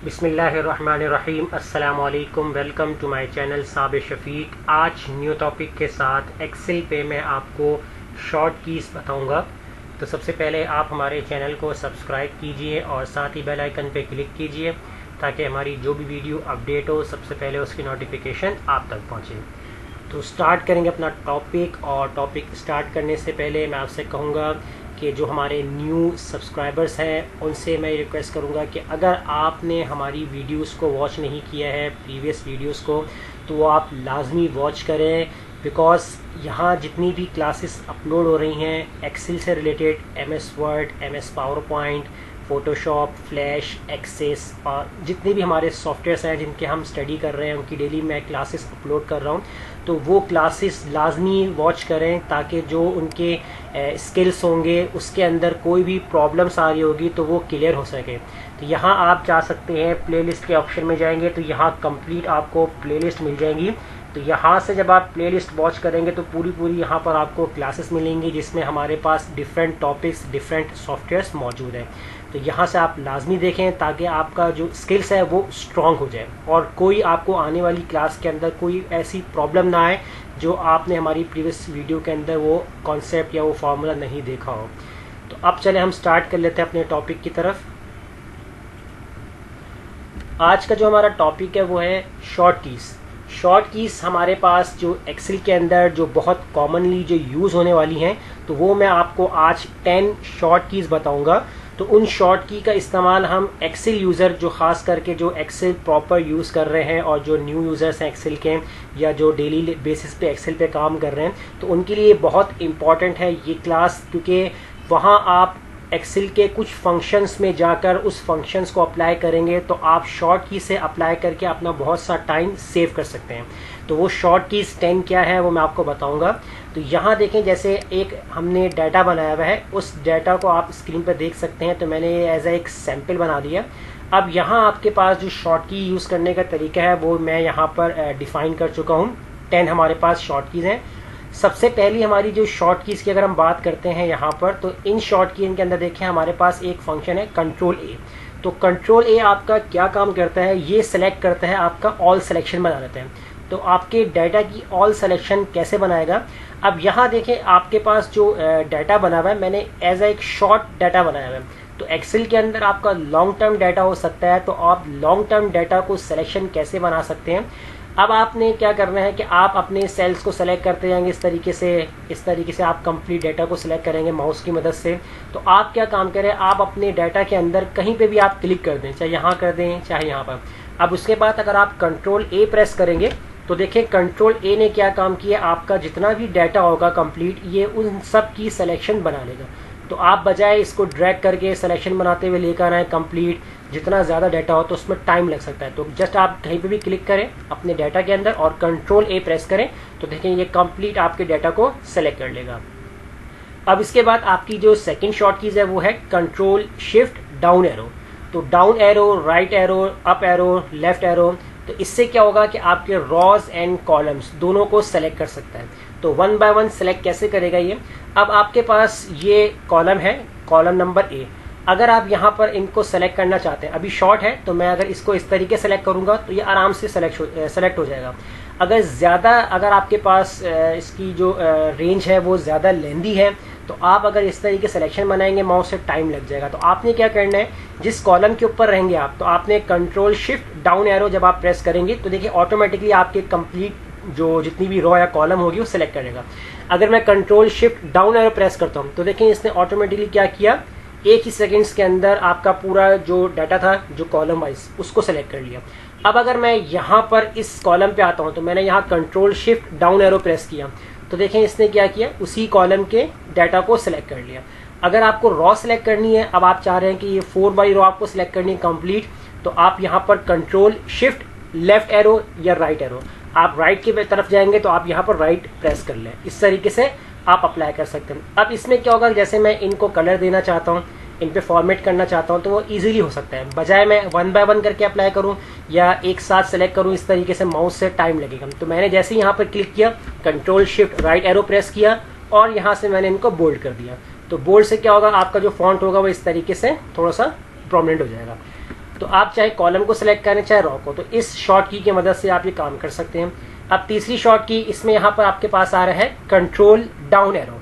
बिस्मिल्लाहिर्रहमानिर्रहीम। अस्सलाम वालेकुम। Welcome to my channel Sabir Shafiq. आज न्यू टॉपिक के साथ एक्सेल पे मैं आपको शॉर्ट कीज़ बताऊंगा। तो सबसे पहले आप हमारे चैनल को सब्सक्राइब कीजिए और साथ ही बेल आइकन पे क्लिक कीजिए ताकि हमारी जो भी वीडियो अपडेट हो सबसे पहले उसकी नोटिफिकेशन आप तक पहुंचे। तो स्टार्ट करेंगे अपना टॉपिक। और टॉपिक स्टार्ट करने से पहले मैं आपसे कहूँगा कि जो हमारे न्यू सब्सक्राइबर्स हैं उनसे मैं रिक्वेस्ट करूंगा कि अगर आपने हमारी वीडियोस को वॉच नहीं किया है, प्रीवियस वीडियोस को, तो वो आप लाजमी वॉच करें। बिकॉज़ यहाँ जितनी भी क्लासेस अपलोड हो रही हैं एक्सेल से related, MS Word, MS PowerPoint, Photoshop, Flash, Access और जितने भी हमारे सॉफ्टवेयर्स हैं जिनके हम स्टडी कर रहे हैं उनकी डेली मैं क्लासेस अपलोड कर रहा हूँ। तो वो क्लासेस लाजमी वॉच करें ताकि जो उनके स्किल्स होंगे उसके अंदर कोई भी प्रॉब्लम्स आ रही होगी तो वो क्लियर हो सके। तो यहाँ आप जा सकते हैं, प्लेलिस्ट के ऑप्शन में जाएंगे तो यहाँ कंप्लीट आपको प्लेलिस्ट मिल जाएंगी। तो यहाँ से जब आप प्लेलिस्ट वॉच करेंगे तो पूरी यहाँ पर आपको क्लासेस मिलेंगी जिसमें हमारे पास डिफरेंट टॉपिक्स, डिफरेंट सॉफ्टवेयर्स मौजूद हैं। तो यहाँ से आप लाजमी देखें ताकि आपका जो स्किल्स है वो स्ट्रॉन्ग हो जाए और कोई आपको आने वाली क्लास के अंदर कोई ऐसी प्रॉब्लम ना आए जो आपने हमारी प्रीवियस वीडियो के अंदर वो कॉन्सेप्ट या वो फार्मूला नहीं देखा हो। तो अब चले हम स्टार्ट कर लेते हैं अपने टॉपिक की तरफ। आज का जो हमारा टॉपिक है वो है शॉर्ट कीज़। शॉर्ट कीज़ हमारे पास जो एक्सेल के अंदर जो बहुत कॉमनली जो यूज़ होने वाली हैं तो वो मैं आपको आज 10 शॉर्ट कीज़ बताऊंगा। तो उन शॉर्ट की का इस्तेमाल हम एक्सेल यूज़र जो ख़ास करके जो एक्सेल प्रॉपर यूज़ कर रहे हैं और जो न्यू यूज़र्स हैं एक्सेल के या जो डेली बेसिस पे एक्सेल पे काम कर रहे हैं तो उनके लिए बहुत इम्पॉर्टेंट है ये क्लास, क्योंकि वहाँ आप एक्सेल के कुछ फंक्शंस में जाकर उस फंक्शंस को अप्लाई करेंगे तो आप शॉर्ट की से अप्लाई करके अपना बहुत सा टाइम सेव कर सकते हैं। तो वो शॉर्ट कीज़ 10 क्या है वो मैं आपको बताऊंगा। तो यहाँ देखें, जैसे एक हमने डाटा बनाया हुआ है, उस डाटा को आप स्क्रीन पर देख सकते हैं। तो मैंने एज एक सैम्पल बना दिया। अब यहाँ आपके पास जो शॉर्ट की यूज़ करने का तरीका है वो मैं यहाँ पर डिफ़ाइन कर चुका हूँ। 10 हमारे पास शॉर्ट कीज़ हैं। सबसे पहली हमारी जो शॉर्ट कीज़ की अगर हम बात करते हैं यहाँ पर, तो इन शॉर्ट की इनके अंदर देखें हमारे पास एक फंक्शन है कंट्रोल ए। तो कंट्रोल ए आपका क्या काम करता है, ये सेलेक्ट करता है, आपका ऑल सिलेक्शन बना देते हैं। तो आपके डाटा की ऑल सिलेक्शन कैसे बनाएगा। अब यहाँ देखें आपके पास जो डाटा बना हुआ है मैंने एज एक शॉर्ट डाटा बनाया हुआ है। तो एक्सेल के अंदर आपका लॉन्ग टर्म डाटा हो सकता है, तो आप लॉन्ग टर्म डाटा को सिलेक्शन कैसे बना सकते हैं। अब आपने क्या करना है कि आप अपने सेल्स को सेलेक्ट करते जाएंगे इस तरीके से आप कंप्लीट डाटा को सिलेक्ट करेंगे माउस की मदद से। तो आप क्या काम करें, आप अपने डाटा के अंदर कहीं पे भी आप क्लिक कर दें, चाहे यहाँ कर दें चाहे यहाँ पर। अब उसके बाद अगर आप कंट्रोल ए प्रेस करेंगे तो देखिए कंट्रोल ए ने क्या काम किया, आपका जितना भी डाटा होगा कंप्लीट ये उन सब की सिलेक्शन बना लेगा। तो आप बजाय इसको ड्रैग करके सिलेक्शन बनाते हुए लेकर आए कंप्लीट, जितना ज़्यादा डाटा हो तो उसमें टाइम लग सकता है। तो जस्ट आप कहीं पे भी क्लिक करें अपने डाटा के अंदर और कंट्रोल ए प्रेस करें तो देखें ये कंप्लीट आपके डाटा को सेलेक्ट कर लेगा। अब इसके बाद आपकी जो सेकंड शॉर्ट कीज़ है वो है कंट्रोल शिफ्ट डाउन एरो। तो down arrow, right arrow, up arrow, left arrow. तो इससे क्या होगा कि आपके रॉज एंड कॉलम्स दोनों को सेलेक्ट कर सकता है। तो 1 बाय 1 सेलेक्ट कैसे करेगा ये। अब आपके पास ये कॉलम है, कॉलम नंबर ए। अगर आप यहाँ पर इनको सेलेक्ट करना चाहते हैं, अभी शॉर्ट है तो मैं अगर इसको इस तरीके सेलेक्ट करूँगा तो ये आराम से सेलेक्ट हो जाएगा। अगर आपके पास इसकी जो रेंज है वो ज़्यादा लेंदी है तो आप अगर इस तरीके सिलेक्शन बनाएंगे माउस से टाइम लग जाएगा। तो आपने क्या करना है, जिस कॉलम के ऊपर रहेंगे आप तो आपने कंट्रोल शिफ्ट डाउन एरो जब आप प्रेस करेंगे तो देखिए ऑटोमेटिकली आपके कंप्लीट जो जितनी भी रो या कॉलम होगी वो सिलेक्ट करेगा। अगर मैं control shift down arrow press करता हूँ तो देखिए इसने ऑटोमेटिकली क्या किया, एक ही सेकेंड्स के अंदर आपका पूरा जो डाटा था जो कॉलम वाइज उसको सेलेक्ट कर लिया। अब अगर मैं यहाँ पर इस कॉलम पे आता हूँ तो मैंने यहाँ control shift down arrow press किया तो देखें इसने क्या किया, उसी कॉलम के डाटा को सिलेक्ट कर लिया। अगर आपको रॉ सिलेक्ट करनी है, अब आप चाह रहे हैं कि ये 4 बाई रो आपको सिलेक्ट करनी है कंप्लीट, तो आप यहाँ पर कंट्रोल शिफ्ट लेफ्ट एरो या राइट एरो, आप राइट की तरफ जाएंगे तो आप यहाँ पर राइट प्रेस कर लें। इस तरीके से आप अप्लाई कर सकते हैं। अब इसमें क्या होगा, जैसे मैं इनको कलर देना चाहता हूँ, इन पे फॉर्मेट करना चाहता हूँ तो वो इजीली हो सकता है। बजाय मैं 1 बाय 1 करके अप्लाई करूँ या एक साथ सेलेक्ट करूँ इस तरीके से माउस से टाइम लगेगा। तो मैंने जैसे ही यहाँ पर क्लिक किया, control shift right arrow press किया और यहाँ से मैंने इनको बोल्ड कर दिया। तो बोल्ड से क्या होगा, आपका जो फॉन्ट होगा वो इस तरीके से थोड़ा सा प्रोमिनेंट हो जाएगा। तो आप चाहे कॉलम को सिलेक्ट करें चाहे रो को, तो इस शॉर्ट की मदद से आप ये काम कर सकते हैं। अब तीसरी शॉर्ट की, इसमें यहाँ पर आपके पास आ रहा है कंट्रोल डाउन एरो।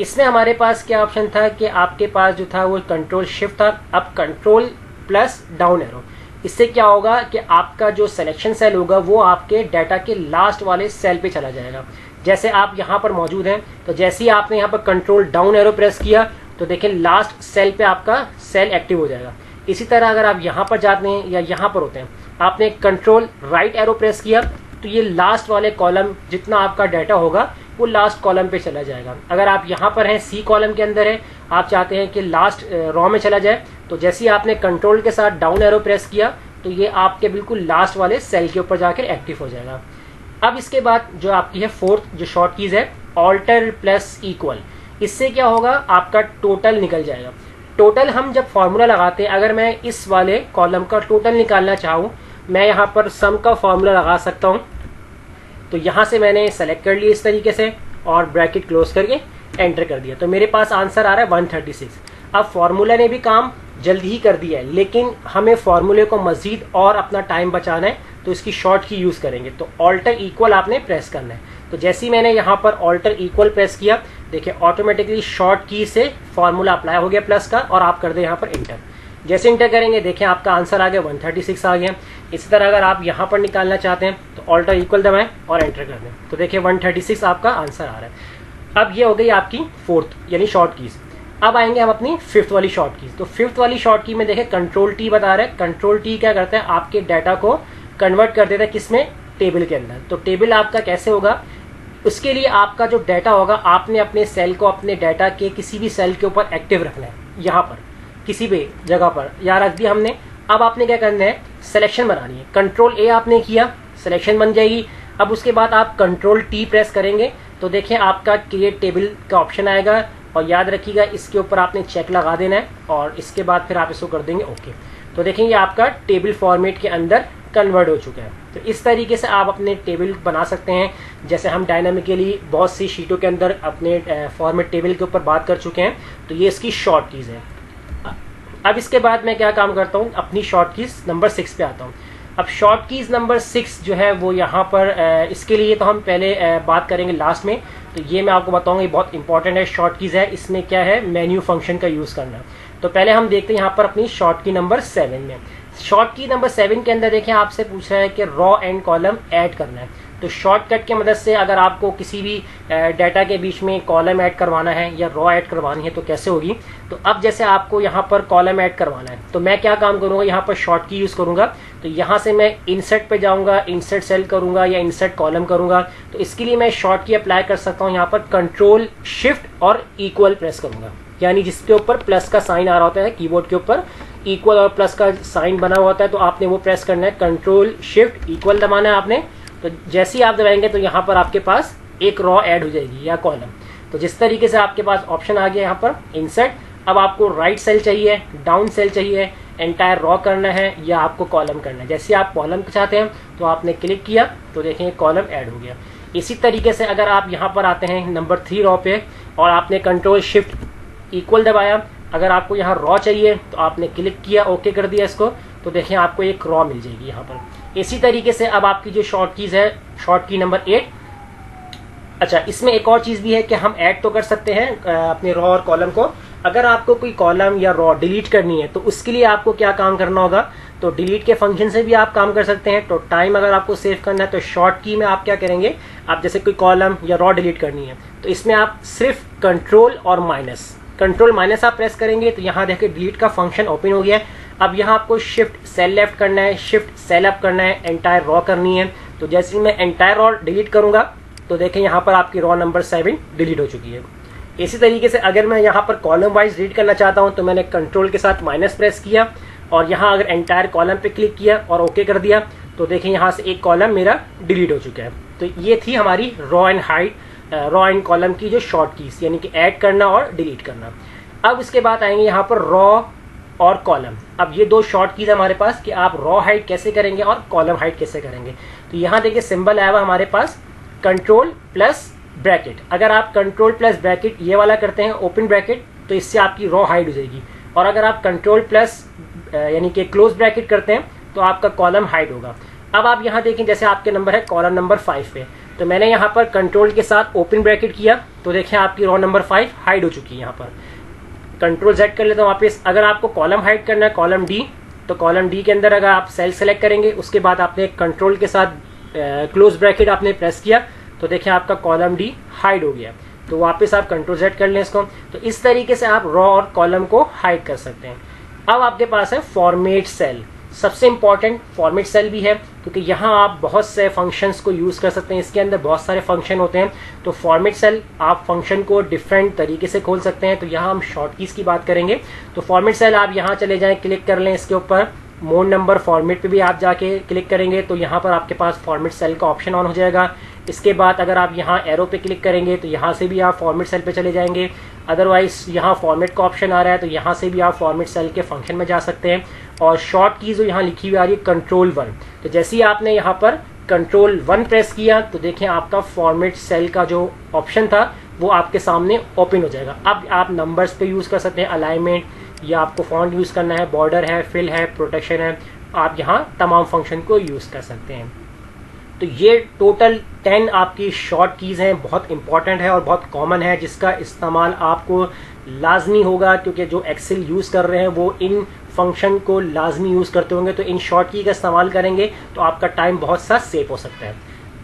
इसमें हमारे पास क्या ऑप्शन था कि आपके पास जो था वो कंट्रोल शिफ्ट था, अब कंट्रोल प्लस डाउन एरो। इससे क्या होगा कि आपका जो सिलेक्शन सेल होगा वो आपके डाटा के लास्ट वाले सेल पे चला जाएगा। जैसे आप यहाँ पर मौजूद हैं, तो जैसे ही आपने यहाँ पर कंट्रोल डाउन एरो प्रेस किया तो देखिए लास्ट सेल पे आपका सेल एक्टिव हो जाएगा। इसी तरह अगर आप यहाँ पर जाते हैं या यहाँ पर होते हैं, आपने कंट्रोल राइट एरो प्रेस किया तो ये लास्ट वाले कॉलम जितना आपका डाटा होगा वो लास्ट कॉलम पे चला जाएगा। अगर आप यहाँ पर हैं, सी कॉलम के अंदर है, आप चाहते हैं कि लास्ट रो में चला जाए, तो जैसे ही आपने कंट्रोल के साथ डाउन एरो प्रेस किया तो ये आपके बिल्कुल लास्ट वाले सेल के ऊपर जाकर एक्टिव हो जाएगा। अब इसके बाद जो आपकी है फोर्थ जो शॉर्ट कीज है, ऑल्टर प्लस इक्वल। इससे क्या होगा, आपका टोटल निकल जाएगा। टोटल हम जब फॉर्मूला लगाते हैं, अगर मैं इस वाले कॉलम का टोटल निकालना चाहूँ, मैं यहाँ पर सम का फॉर्मूला लगा सकता हूँ। तो यहाँ से मैंने सेलेक्ट कर लिया इस तरीके से और ब्रैकेट क्लोज करके एंटर कर दिया, तो मेरे पास आंसर आ रहा है 136। अब फॉर्मूला ने भी काम जल्दी ही कर दिया है, लेकिन हमें फॉर्मूले को मजीद और अपना टाइम बचाना है, तो इसकी शॉर्ट की यूज़ करेंगे। तो ऑल्टर इक्वल आपने प्रेस करना है। तो जैसे ही मैंने यहाँ पर ऑल्टर इक्वल प्रेस किया, देखिए ऑटोमेटिकली शॉर्ट की से फॉर्मूला अप्लाई हो गया प्लस का, और आप कर दें यहाँ पर इंटर। जैसे इंटर करेंगे देखें आपका आंसर आ गया 136 आ गया। इसी तरह अगर आप यहाँ पर निकालना चाहते हैं तो ऑल्टर इक्वल दबाएं और एंटर कर दें, तो देखिए 136 आपका आंसर आ रहा है। अब ये हो गई आपकी फोर्थ यानी शॉर्ट कीज। अब आएंगे हम अपनी फिफ्थ वाली शॉर्ट कीज। तो फिफ्थ वाली शॉर्ट की में देखें कंट्रोल टी बता रहा है। कंट्रोल टी क्या करता है, आपके डाटा को कन्वर्ट कर देता है किसमें, टेबल के अंदर। तो टेबल आपका कैसे होगा, उसके लिए आपका जो डाटा होगा आपने अपने सेल को अपने डाटा के किसी भी सेल के ऊपर एक्टिव रखना है। यहाँ पर किसी भी जगह पर यहाँ रख दिया हमने। अब आपने क्या करना है, सिलेक्शन बनानी है। कंट्रोल ए आपने किया, सिलेक्शन बन जाएगी। अब उसके बाद आप कंट्रोल टी प्रेस करेंगे तो देखिए आपका क्रिएट टेबल का ऑप्शन आएगा, और याद रखिएगा इसके ऊपर आपने चेक लगा देना है, और इसके बाद फिर आप इसको कर देंगे ओके। तो देखेंगे आपका टेबल फॉर्मेट के अंदर कन्वर्ट हो चुका है। तो इस तरीके से आप अपने टेबल बना सकते हैं। जैसे हम डायनामिकली बहुत सी शीटों के अंदर अपने फॉर्मेट टेबल के ऊपर बात कर चुके हैं, तो ये इसकी शॉर्ट कीज है। अब इसके बाद मैं क्या काम करता हूँ, अपनी शॉर्ट कीज नंबर 6 पे आता हूँ। अब शॉर्ट कीज नंबर 6 जो है वो यहाँ पर इसके लिए तो हम पहले बात करेंगे लास्ट में। तो ये मैं आपको बताऊंगा, ये बहुत इंपॉर्टेंट है शॉर्ट कीज है। इसमें क्या है, मेन्यू फंक्शन का यूज़ करना। तो पहले हम देखते हैं यहाँ पर अपनी शॉर्ट की नंबर 7 में। शॉर्ट की नंबर 7 के अंदर देखें आपसे पूछ रहा है कि रॉ एंड कॉलम ऐड करना है। तो शॉर्टकट की मदद से अगर आपको किसी भी डाटा के बीच में कॉलम ऐड करवाना है या रॉ ऐड करवानी है तो कैसे होगी। तो अब जैसे आपको यहाँ पर कॉलम ऐड करवाना है, तो मैं क्या काम करूँगा, यहाँ पर शॉर्ट की यूज़ करूँगा। तो यहाँ से मैं इंसर्ट पे जाऊँगा, इंसर्ट सेल करूँगा या इंसर्ट कॉलम करूँगा। तो इसके लिए मैं शॉर्ट की अप्लाई कर सकता हूँ। यहाँ पर कंट्रोल शिफ्ट और इक्वल प्रेस करूँगा, यानी जिसके ऊपर प्लस का साइन आ रहा होता है कीबोर्ड के ऊपर इक्वल और प्लस का साइन बना हुआ होता है, तो आपने वो प्रेस करना है। कंट्रोल शिफ्ट इक्वल दबाना है आपने। तो जैसे ही आप दबाएंगे तो यहाँ पर आपके पास एक रॉ ऐड हो जाएगी या कॉलम। तो जिस तरीके से आपके पास ऑप्शन आ गया यहाँ पर इंसर्ट, अब आपको राइट सेल चाहिए, डाउन सेल चाहिए, एंटायर रॉ करना है या आपको कॉलम करना है। जैसे आप कॉलम चाहते हैं तो आपने क्लिक किया तो देखेंगे कॉलम ऐड हो गया। इसी तरीके से अगर आप यहाँ पर आते हैं नंबर 3 रॉ पे और आपने कंट्रोल शिफ्ट इक्वल दबाया, अगर आपको यहाँ रॉ चाहिए तो आपने क्लिक किया, ओके कर दिया इसको, तो देखें आपको एक रॉ मिल जाएगी यहाँ पर। इसी तरीके से अब आपकी जो शॉर्ट कीज है, शॉर्ट की नंबर 8। अच्छा, इसमें एक और चीज़ भी है कि हम ऐड तो कर सकते हैं अपने रॉ और कॉलम को। अगर आपको कोई कॉलम या रॉ डिलीट करनी है तो उसके लिए आपको क्या काम करना होगा, तो डिलीट के फंक्शन से भी आप काम कर सकते हैं। तो टाइम अगर आपको सेव करना है तो शॉर्ट की में आप क्या करेंगे, आप जैसे कोई कॉलम या रॉ डिलीट करनी है तो इसमें आप सिर्फ कंट्रोल और कंट्रोल माइनस आप प्रेस करेंगे तो यहाँ देखिए डिलीट का फंक्शन ओपन हो गया है। अब यहाँ आपको शिफ्ट सेल लेफ्ट करना है, शिफ्ट सेल अप करना है, एंटायर रॉ करनी है। तो जैसे मैं एंटायर रॉ डिलीट करूंगा तो देखें यहाँ पर आपकी रॉ नंबर 7 डिलीट हो चुकी है। इसी तरीके से अगर मैं यहाँ पर कॉलम वाइज डिलीट करना चाहता हूँ तो मैंने कंट्रोल के साथ माइनस प्रेस किया और यहाँ अगर एंटायर कॉलम पे क्लिक किया और ओके कर दिया तो देखें यहाँ से एक कॉलम मेरा डिलीट हो चुका है। तो ये थी हमारी रॉ एंड कॉलम की जो शॉर्ट कीज, यानी कि ऐड करना और डिलीट करना। अब इसके बाद आएंगे यहाँ पर रॉ और कॉलम। अब ये दो शॉर्ट कीज हमारे पास कि आप रॉ हाइड कैसे करेंगे और कॉलम हाइड कैसे करेंगे। तो यहाँ देखिए सिंबल आया हुआ हमारे पास कंट्रोल प्लस ब्रैकेट। अगर आप कंट्रोल प्लस ब्रैकेट ये वाला करते हैं ओपन ब्रैकेट तो इससे आपकी रॉ हाइड हो जाएगी, और अगर आप कंट्रोल प्लस यानी कि क्लोज ब्रैकेट करते हैं तो आपका कॉलम हाइड होगा। अब आप यहाँ देखें, जैसे आपके नंबर है कॉलम नंबर 5 पे, तो मैंने यहाँ पर कंट्रोल के साथ ओपन ब्रैकेट किया तो देखें आपकी रो नंबर 5 हाइड हो चुकी है। यहाँ पर कंट्रोल Z कर लेता हूँ वापस। अगर आपको कॉलम हाइड करना है कॉलम D, तो कॉलम D के अंदर अगर आप सेल सेलेक्ट करेंगे, उसके बाद आपने कंट्रोल के साथ क्लोज ब्रैकेट आपने प्रेस किया तो देखिए आपका कॉलम D हाइड हो गया। तो वापस आप कंट्रोल Z कर लें इसको। तो इस तरीके से आप रो और कॉलम को हाइड कर सकते हैं। अब आपके पास है फॉर्मेट सेल। सबसे इंपॉर्टेंट फॉर्मेट सेल भी है, क्योंकि यहाँ आप बहुत से फंक्शंस को यूज़ कर सकते हैं। इसके अंदर बहुत सारे फंक्शन होते हैं, तो फॉर्मेट सेल आप फंक्शन को डिफरेंट तरीके से खोल सकते हैं। तो यहाँ हम शॉर्ट कीज़ की बात करेंगे। तो फॉर्मेट सेल आप यहाँ चले जाएं, क्लिक कर लें इसके ऊपर, मोड नंबर फॉर्मेट पे भी आप जाके क्लिक करेंगे तो यहाँ पर आपके पास फॉर्मेट सेल का ऑप्शन ऑन हो जाएगा। इसके बाद अगर आप यहाँ एरो पे क्लिक करेंगे तो यहाँ से भी आप फॉर्मेट सेल पे चले जाएंगे। अदरवाइज यहाँ फॉर्मेट का ऑप्शन आ रहा है तो यहाँ से भी आप फॉर्मेट सेल के फंक्शन में जा सकते हैं। और शॉर्ट की जो यहाँ लिखी हुई आ रही है कंट्रोल 1, तो जैसे ही आपने यहाँ पर कंट्रोल 1 प्रेस किया तो देखिए आपका फॉर्मेट सेल का जो ऑप्शन था वो आपके सामने ओपन हो जाएगा। अब आप नंबर्स पे यूज़ कर सकते हैं, अलाइनमेंट, या आपको फॉन्ट यूज़ करना है, बॉर्डर है, फिल है, प्रोटेक्शन है, आप यहाँ तमाम फंक्शन को यूज़ कर सकते हैं। तो ये टोटल 10 आपकी शॉर्ट कीज़ हैं, बहुत इंपॉर्टेंट है और बहुत कॉमन है, जिसका इस्तेमाल आपको लाजमी होगा, क्योंकि जो एक्सेल यूज़ कर रहे हैं वो इन फंक्शन को लाजमी यूज़ करते होंगे। तो इन शॉर्ट की का इस्तेमाल करेंगे तो आपका टाइम बहुत सा सेव हो सकता है।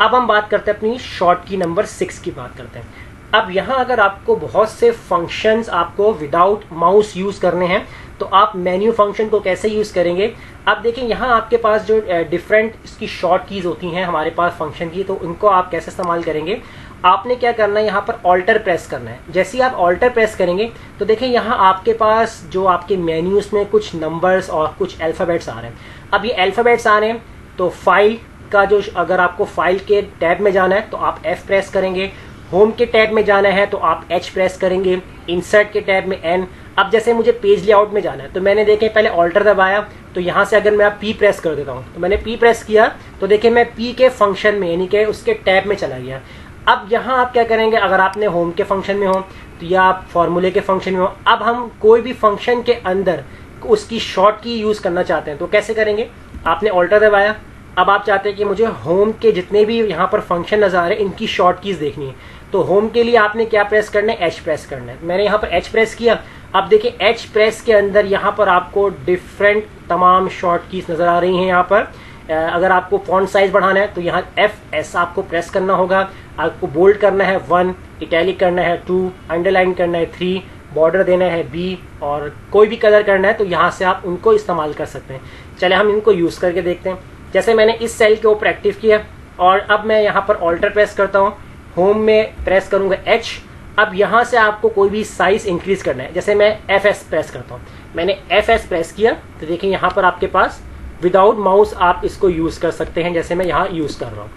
अब हम बात करते हैं अपनी शॉर्ट की नंबर 6 की बात करते हैं। अब यहाँ अगर आपको बहुत से फंक्शंस आपको विदाउट माउस यूज़ करने हैं तो आप मेन्यू फंक्शन को कैसे यूज़ करेंगे। अब देखें यहाँ आपके पास जो डिफरेंट इसकी शॉर्ट कीज़ होती हैं हमारे पास फंक्शन की, तो उनको आप कैसे इस्तेमाल करेंगे। आपने क्या करना है, यहाँ पर ऑल्टर प्रेस करना है। जैसे ही आप ऑल्टर प्रेस करेंगे तो देखें यहाँ आपके पास जो आपके मेन्यूज़ में कुछ नंबर्स और कुछ अल्फ़ाबेट्स आ रहे हैं। अब ये अल्फ़ाबेट्स आ रहे हैं तो फाइल का जो, अगर आपको फाइल के टैब में जाना है तो आप F प्रेस करेंगे, होम के टैब में जाना है तो आप H प्रेस करेंगे, इंसर्ट के टैब में N। अब जैसे मुझे पेज लेआउट में जाना है तो मैंने देखें पहले ऑल्टर दबाया, तो यहाँ से अगर मैं P प्रेस कर देता हूँ तो मैंने P प्रेस किया तो देखिए मैं P के फंक्शन में यानी कि उसके टैब में चला गया। अब यहाँ आप क्या करेंगे, अगर आपने होम के फंक्शन में हो तो या आप फॉर्मूले के फंक्शन में हो, अब हम कोई भी फंक्शन के अंदर उसकी शॉर्ट की यूज़ करना चाहते हैं तो कैसे करेंगे। आपने ऑल्टर दबाया, अब आप चाहते हैं कि मुझे होम के जितने भी यहाँ पर फंक्शन नज़र आ रहे हैं इनकी शॉर्ट कीज़ देखनी है, तो होम के लिए आपने क्या प्रेस करना है, H प्रेस करना है। मैंने यहाँ पर H प्रेस किया। अब देखिए H प्रेस के अंदर यहाँ पर आपको डिफरेंट तमाम शॉर्ट कीज़ नज़र आ रही हैं। यहाँ पर अगर आपको फॉन्ट साइज बढ़ाना है तो यहाँ FS आपको प्रेस करना होगा। आपको बोल्ड करना है 1, इटैलिक करना है 2, अंडरलाइन करना है 3, बॉर्डर देना है B, और कोई भी कलर करना है तो यहाँ से आप उनको इस्तेमाल कर सकते हैं। चले हम इनको यूज़ करके देखते हैं। जैसे मैंने इस सेल के ऊपर एक्टिव किया और अब मैं यहाँ पर ऑल्टर प्रेस करता हूँ, होम में प्रेस करूँगा H। अब यहाँ से आपको कोई भी साइज इंक्रीज करना है, जैसे मैं FS प्रेस करता हूँ। मैंने FS प्रेस किया तो देखिए यहाँ पर आपके पास विदाउट माउस आप इसको यूज़ कर सकते हैं, जैसे मैं यहाँ यूज़ कर रहा हूँ।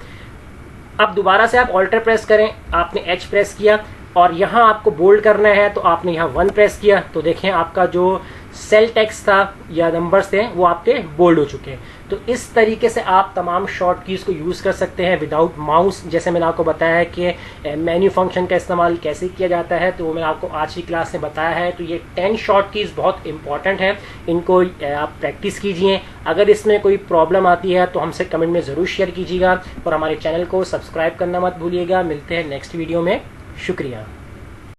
अब दोबारा से आप ऑल्टर प्रेस करें, आपने H प्रेस किया और यहाँ आपको बोल्ड करना है तो आपने यहाँ 1 प्रेस किया तो देखें आपका जो सेल टेक्स्ट था या नंबर्स थे वो आपके बोल्ड हो चुके हैं। तो इस तरीके से आप तमाम शॉर्ट कीज़ को यूज़ कर सकते हैं विदाउट माउस। जैसे मैंने आपको बताया है कि मेन्यू फंक्शन का इस्तेमाल कैसे किया जाता है, तो वो मैंने आपको आज की क्लास में बताया है। तो ये 10 शॉर्ट कीज़ बहुत इंपॉर्टेंट है, इनको आप प्रैक्टिस कीजिए। अगर इसमें कोई प्रॉब्लम आती है तो हमसे कमेंट में ज़रूर शेयर कीजिएगा और हमारे चैनल को सब्सक्राइब करना मत भूलिएगा। मिलते हैं नेक्स्ट वीडियो में। शुक्रिया।